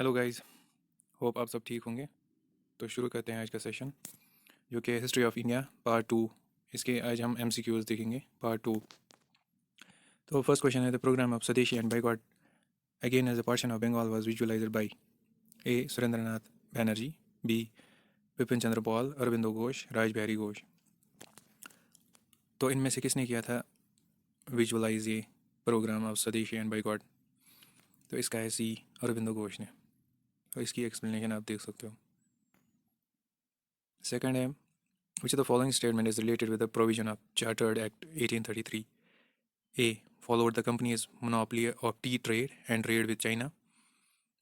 Hello guys, hope आप सब ठीक होंगे। तो शुरू करते हैं आज का सेशन, जो कि हिस्ट्री ऑफ इंडिया पार्ट 2। इसके आज हम एमसीक्यूज देखेंगे पार्ट 2। तो फर्स्ट क्वेश्चन है, the program of Swadeshi and boycott again as a partition of Bengal was visualized by A Surendranath Banerjee, B Bipin Chandra Pal, Aurobindo Ghosh, Raj Bihari Ghosh. तो इनमें से किसने किया था विजुअलाइज ये program of Swadeshi and boycott? तो इसका है सी, अरविंदो घोष ने। तो इसकी एक्सप्लेनेशन आप देख सकते हो। सेकंड है, which of the following statement is related with the provision of Chartered Act 1833? A. Followed the company's monopoly of tea trade and trade with China.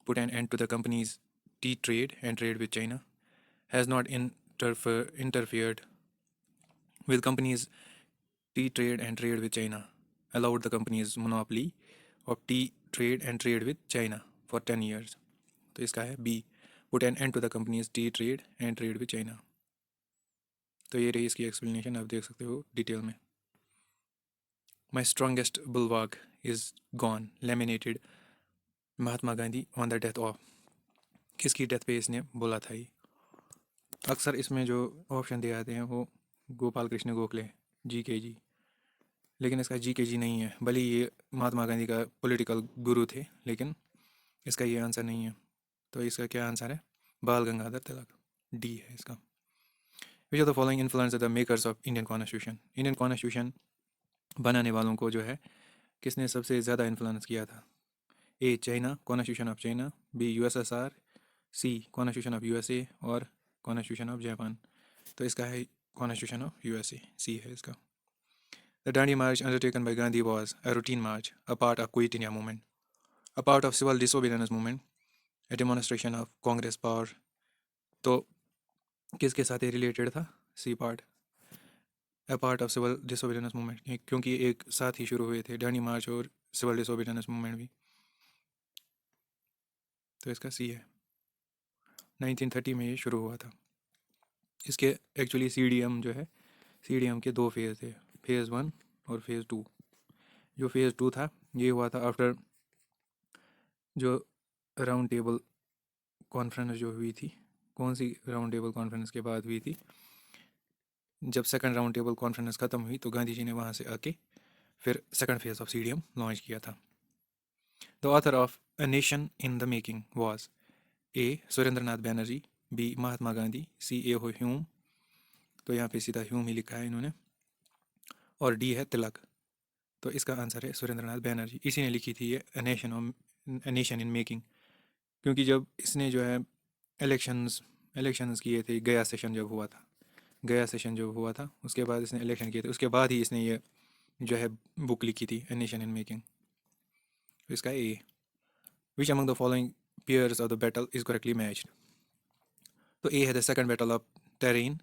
Put an end to the company's tea trade and trade with China. Has not interfered with company's tea trade and trade with China. Allowed the company's monopoly of tea trade and trade with China for 10 years. तो इसका है B. Put an end to the company's tea trade and trade with China. तो ये रही इसकी explanation, आप देख सकते हो डिटेल में। My strongest bulwark is gone, laminated Mahatma Gandhi on the death of. किसकी डेथ पे इसने बोला था ये? अक्सर इसमें जो ऑप्शन दिए जाते हैं वो गोपाल कृष्ण गोखले, जी, लेकिन इसका जी नहीं है। भले ये महात्मा गांधी का पॉलिटिकल गुरु थे, लेकिन इसका ये आंसर नहीं है। तो इसका क्या आंसर है? बाल गंगाधर तिलक, डी है इसका। Which of the following influence the makers of Indian constitution? Indian constitution बनाने वालों को जो है किसने सबसे ज़्यादा इन्फ्लुएंस किया था? A China, constitution of China, B USSR, C constitution of USA, और कॉन्स्टिट्यूशन ऑफ जापान। तो इसका है कॉन्स्टिट्यूशन ऑफ यूएसए, सी है इसका। The Dandi march undertaken by Gandhi was a routine march, a part of quit India movement, a part of civil disobedience movement, a demonstration of Congress power. तो किसके साथ ये related था? C part, a part of civil disobedience movement, क्योंकि एक साथ ही शुरू हुए थे डांडी मार्च और सिविल डिसोबीडियंस मूवमेंट भी। तो इसका सी है। 1930 में ये शुरू हुआ था। इसके एक्चुअली सीडीएम जो है, सीडीएम के दो फेज़ थे, फेज़ 1 और फेज़ 2। जो फेज़ 2 था ये हुआ था आफ्टर जो राउंड टेबल कॉन्फ्रेंस जो हुई थी। कौन सी राउंड टेबल कॉन्फ्रेंस के बाद हुई थी? जब सेकंड राउंड टेबल कॉन्फ्रेंस ख़त्म हुई तो गांधी जी ने वहाँ से आके फिर second phase of CDM launch किया था। The author of a nation in the making was A Surendranath Banerjee, B Mahatma Gandhi, C A O Hume. तो यहाँ पे सीधा ह्यूम ही लिखा है इन्होंने, और डी है तिलक। तो इसका आंसर है सुरेंद्रनाथ बैनर्जी। इसी ने लिखी थी ये अ नेशन इन मेकिंग, क्योंकि जब इसने जो है इलेक्शंस इलेक्शंस किए थे, गया सेशन जब हुआ था उसके बाद इसने इलेक्शन किए थे, उसके बाद ही इसने ये जो है बुक लिखी थी अ नेशन इन मेकिंग। तो इसका A. Which among the following pairs of the battle is correctly matched? तो ए है the second battle of Tarain,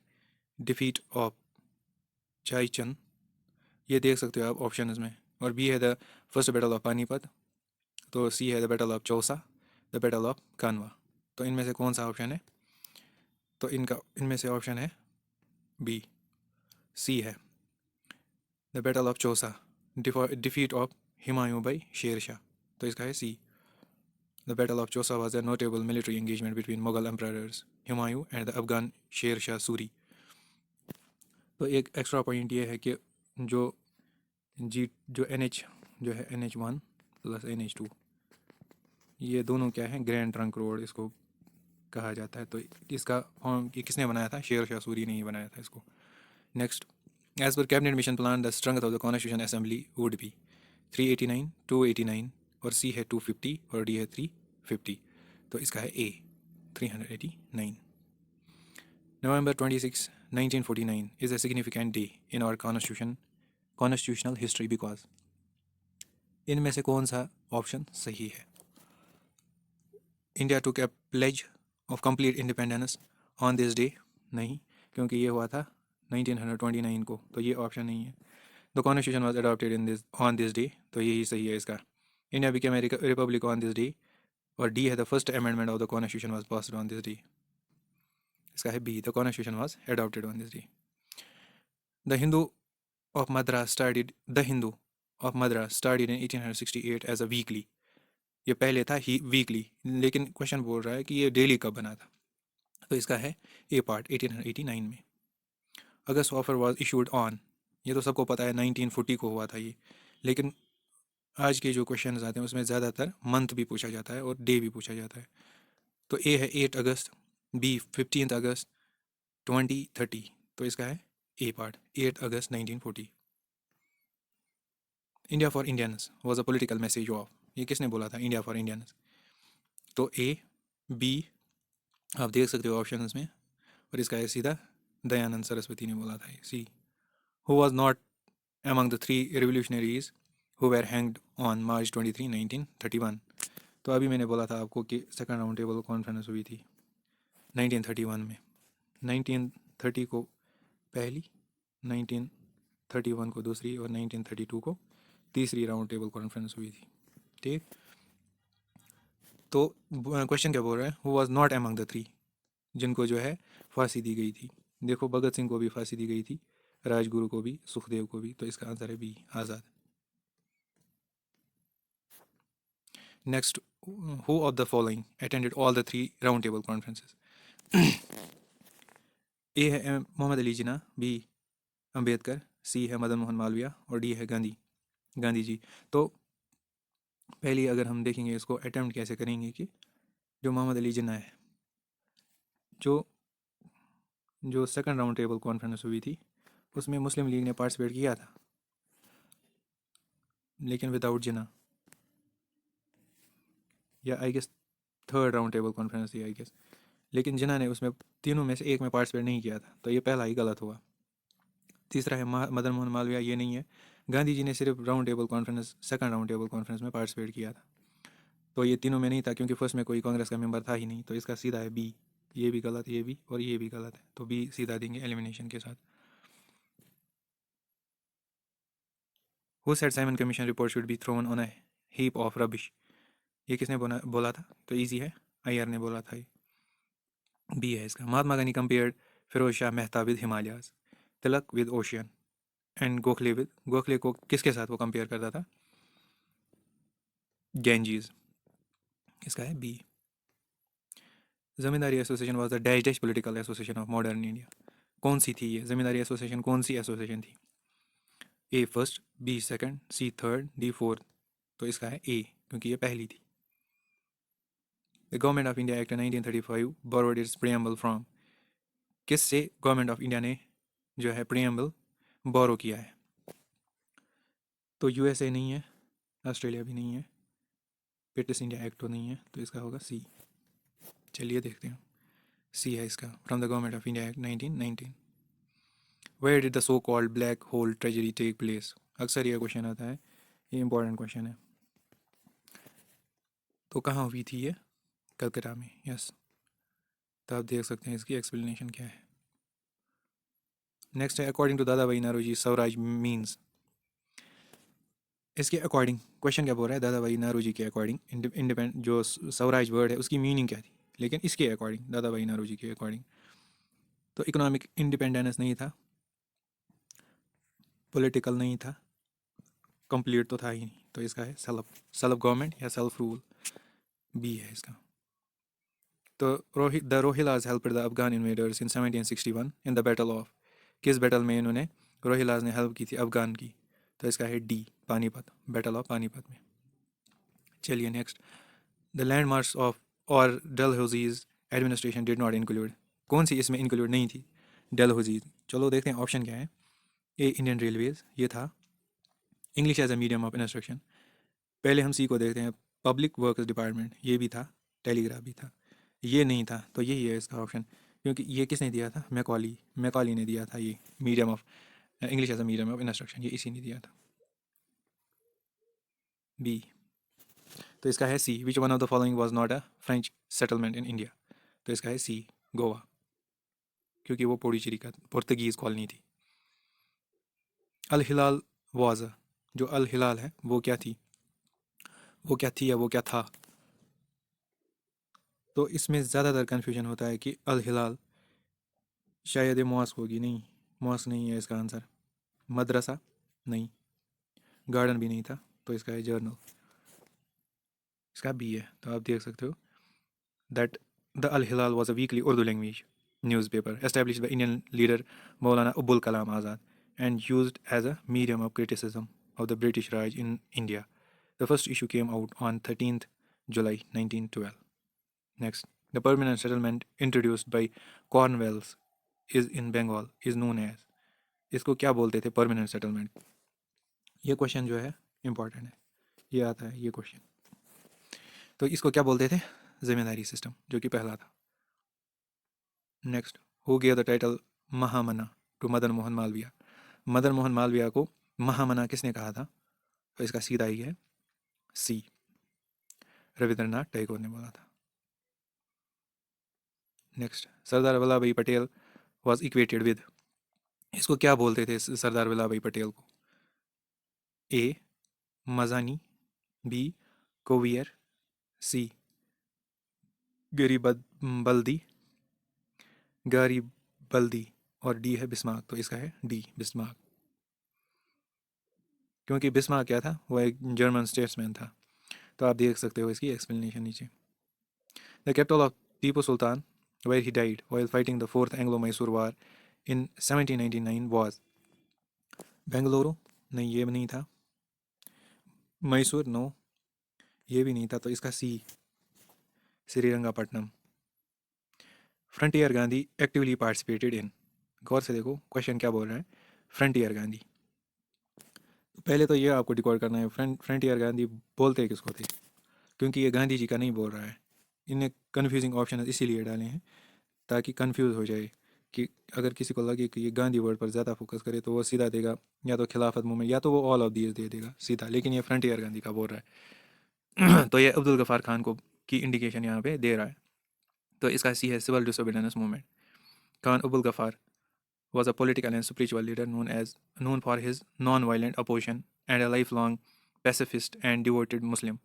defeat of चाईचंद, ये देख सकते हो आप ऑप्शन में। और बी है the first battle of Panipat. तो सी है the battle of Chausa, the battle of कानवा। तो इनमें से कौन सा ऑप्शन है? तो इनमें से ऑप्शन है बी, सी है the battle of Chausa, defeat of Humayun by Sher Shah. तो इसका है C. The battle of Chausa was a notable military engagement between Mughal emperors Humayun and the Afghan Sher Shah Suri. तो एक एक्स्ट्रा पॉइंट ये है कि जो जो NH जो है NH1 प्लस NH2, ये दोनों क्या है, ग्रैंड ट्रंक रोड इसको कहा जाता है। तो इसका फॉर्म ये किसने बनाया था? शेर शाह सूरी ने ही बनाया था इसको। नेक्स्ट, एज पर cabinet mission plan the strength of the constitution assembly would be 389, 289, और सी है 250, और डी है 350। तो इसका है ए, 389। November 26, 1949 is a significant day in our constitutional history because इनमें से कौन सा ऑप्शन सही है? India took a pledge of complete independence on this day, नहीं, क्योंकि ये हुआ था 1929 को, तो ये ऑप्शन नहीं है। The constitution was adopted in this on this day, तो यही सही है इसका। India became a republic on this day, और डी है the first amendment of the constitution was passed on this day. इसका है B, the constitution was adopted on this day. The Hindu of Madras started in 1868 as a weekly, ये पहले था ही weekly, लेकिन question बोल रहा है कि ये डेली कब बना था। तो इसका है ए पार्ट 1889 में। अगस्त ऑफर वाज इशूड ऑन, ये तो सबको पता है 1940 को हुआ था ये, लेकिन आज के जो क्वेश्चन आते हैं उसमें ज़्यादातर मंथ भी पूछा जाता है और डे भी पूछा जाता है। तो ए है 8 अगस्त, बी 15 अगस्त, 2030। तो इसका है ए पार्ट 8 अगस्त 1940। India for Indians was a political message of, ये किसने बोला था इंडिया फॉर इंडियंस? तो ए, बी, आप देख सकते हो ऑप्शन में, और इसका है सीधा दयानंद सरस्वती ने बोला था। C, who was not among the three revolutionaries who were hanged on March 23, 1931। तो अभी मैंने बोला था आपको कि सेकंड राउंड टेबल कॉन्फ्रेंस हुई थी 1931 में। 1930 को पहली, 1931 को दूसरी, और 1932 को तीसरी राउंड टेबल कॉन्फ्रेंस हुई थी। ठीक, तो क्वेश्चन क्या बोल रहा है? Who was not among the three, जिनको जो है फांसी दी गई थी। देखो, भगत सिंह को भी फांसी दी गई थी, राजगुरु को भी, सुखदेव को भी। तो इसका आंसर है B, Azad. Next, who of the following attended all the three round table conferences? ए है मोहम्मद अली जिन्ना, बी अंबेडकर, सी है मदन मोहन मालवीय, और डी है गांधी जी। तो पहले अगर हम देखेंगे इसको अटेम्प्ट कैसे करेंगे कि जो मोहम्मद अली जिन्ना है, जो जो सेकंड राउंड टेबल कॉन्फ्रेंस हुई थी उसमें मुस्लिम लीग ने पार्टिसिपेट किया था, लेकिन विदाउट जिन्ना, या I guess third round table conference थी आई गेस, लेकिन जिन्ना ने उसमें तीनों में से एक में पार्टिसिपेट नहीं किया था, तो ये पहला ही गलत हुआ। तीसरा है मदन मोहन मालवीय, ये नहीं है। गांधी जी ने सिर्फ round table conference, second round table conference में पार्टिसिपेट किया था, तो ये तीनों में नहीं था, क्योंकि फर्स्ट में कोई कांग्रेस का मेंबर था ही नहीं। तो इसका सीधा है बी। ये भी गलत, ये भी, और ये भी गलत है, तो बी सीधा देंगे एलिमिनेशन के साथ। Who said Simon commission report should be thrown on a heap of rubbish, ये किसने बोला था? तो ईजी है, अय्यर ने बोला था। बी है इसका। Mahatma Gandhi compared Firoz Shah Mehta with Himalayas, Tilak with ocean, and Gokhale को किसके साथ वो कंपेयर करता था? गैंजीज। इसका है B. Zamindari association was the dash dash political association of modern India, कौन सी थी ये जमींदारी एसोसिएशन? कौन सी एसोसिएशन थी? ए फर्स्ट, बी सेकंड, सी थर्ड, डी फोर्थ। तो इसका है ए, क्योंकि ये पहली थी। The government of India act 1935 borrowed it's preamble from, किससे गवर्नमेंट ऑफ इंडिया ने जो है प्रियम्बल बोरो किया है? तो यूएसए नहीं है, ऑस्ट्रेलिया भी नहीं है, ब्रिटिश इंडिया एक्ट तो नहीं है, तो इसका होगा सी। चलिए देखते हैं, सी है इसका, from the government of India act 1919। Where did the so called black hole tragedy take place? अक्सर ये क्वेश्चन आता है, ये इंपॉर्टेंट क्वेश्चन है। तो कहाँ हुई थी ये? कलकत्ता में, यस। तो आप देख सकते हैं इसकी एक्सप्लेनेशन क्या है। नेक्स्ट है, अकॉर्डिंग टू दादा भाई नारोजी स्वराज मीन्स, इसके अकॉर्डिंग क्वेश्चन क्या बोल रहा है? दादा भाई नारोजी के अकॉर्डिंग इंडिपेंड जो स्वराज वर्ड है उसकी मीनिंग क्या थी? लेकिन इसके अकॉर्डिंग, दादा भाई नारोजी के अकॉर्डिंग, तो इकोनॉमिक इंडिपेंडेंस नहीं था, पॉलिटिकल नहीं था, कंप्लीट तो था ही नहीं। तो इसका है सेल्फ गवर्नमेंट या सेल्फ रूल, बी है इसका। तो the Rohillas help the Afghan invaders in 1761 in the battle of, किस बैटल में इन्होंने, रोहिलाज ने हेल्प की थी अफगान की? तो इसका है D, Panipat, battle of Panipat में। चलिए next, the land marks of और डलहौजीज एडमिनिस्ट्रेशन डिड नॉट इंक्लूड, कौन सी इसमें इंक्लूड नहीं थी? डलहौजीज। चलो देखते हैं ऑप्शन क्या है। ए इंडियन रेलवेज, ये था। English as a medium of instruction, पहले हम सी को देखते हैं। पब्लिक वर्क्स डिपार्टमेंट, ये भी था। टेलीग्राफ भी था। ये नहीं था, तो यही है इसका ऑप्शन, क्योंकि ये किसने दिया था? मैकॉली ने दिया था ये medium of English as a medium of instruction, ये इसी ने दिया था, बी। तो इसका है C, which one of the following was not a French settlement in India? तो इसका है सी, गोवा, क्योंकि वो पोडिचेरी का पुर्तगीज कॉलोनी थी। अल हिलाल वाज, जो अल हिलाल है वो क्या थी? वो क्या थी या वो क्या था? तो इसमें ज़्यादातर कन्फ्यूजन होता है कि अल हिलाल शायद ये मॉस्क होगी, नहीं, मॉस्क नहीं है इसका आंसर। मदरसा नहीं, गार्डन भी नहीं था, तो इसका है जर्नल। इसका बी है। तो आप देख सकते हो that the Al Hilal was a weekly Urdu language newspaper established by Indian leader Maulana Abul Kalam Azad and used as a medium of criticism of the British Raj in India. The first issue came out on 13th July 1912. Next, the permanent settlement introduced by Cornwallis is in Bengal is known as, इसको क्या बोलते थे permanent settlement? ये question जो है important है, ये आता है ये क्वेश्चन। तो इसको क्या बोलते थे? जिम्मेदारी सिस्टम, जो कि पहला था। Next, who give the title Mahamana to Madan Mohan Malviya? Madan Mohan Malviya को महामना किसने कहा था? तो इसका सीधा ही है सी, रविंद्रनाथ टैगोर ने बोला था। नेक्स्ट, सरदार वल्लभ भाई पटेल वॉज इक्वेटेड विद, इसको क्या बोलते थे सरदार वल्लभ भाई पटेल को? ए मजानी, बी कोवियर, सी गरीबल्दी गरीबल्दी और डी है बिस्मार्क। तो इसका है डी बिस्मार्क, क्योंकि बिस्मार्क क्या था? वो एक जर्मन स्टेट्समैन था। तो आप देख सकते हो इसकी एक्सप्लेनेशन नीचे। The capital of Tipu Sultan where he died while fighting the fourth Anglo Mysore war in 1799 was, Bengaluru? नहीं, ये भी नहीं था। मैसूर? नो, ये भी नहीं था। तो इसका C, Srirangapatnam. Frontier Gandhi actively participated in, गौर से देखो क्वेश्चन क्या बोल रहा है। फ्रंटियर गांधी, पहले तो ये आपको डिकोड करना है फ्रंटियर गांधी बोलते किसको थे, क्योंकि ये गांधी जी का नहीं बोल रहा है। इन्हें कन्फ्यूजिंग ऑप्शन इसीलिए डाले हैं ताकि कंफ्यूज हो जाए कि अगर किसी को लगे कि ये गांधी वर्ड पर ज़्यादा फोकस करे तो वो सीधा देगा या तो खिलाफत मूवमेंट या तो वो ऑल ऑफ दीज दे देगा सीधा, लेकिन ये फ्रंटियर गांधी का बोल रहा है। तो ये अब्दुल गफ़ार खान को की इंडिकेशन यहाँ पे दे रहा है। तो इसका सी है civil disobedience movement. Khan Abdul Ghaffar was a political and spiritual leader known for his non-violent opposition and a lifelong pacifist and devoted Muslim.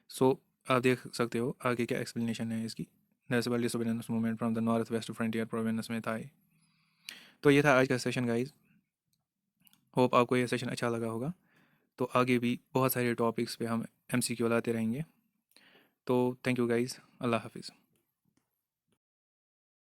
So आप देख सकते हो आगे क्या एक्सप्लेनेशन है इसकी। The civil disobedience movement from the north west frontier province में था ये। तो ये था आज का सेशन गाइज, होप आपको ये सेशन अच्छा लगा होगा। तो आगे भी बहुत सारे टॉपिक्स पे हम MCQ लाते रहेंगे। तो थैंक यू गाइज, अल्लाह हाफिज़।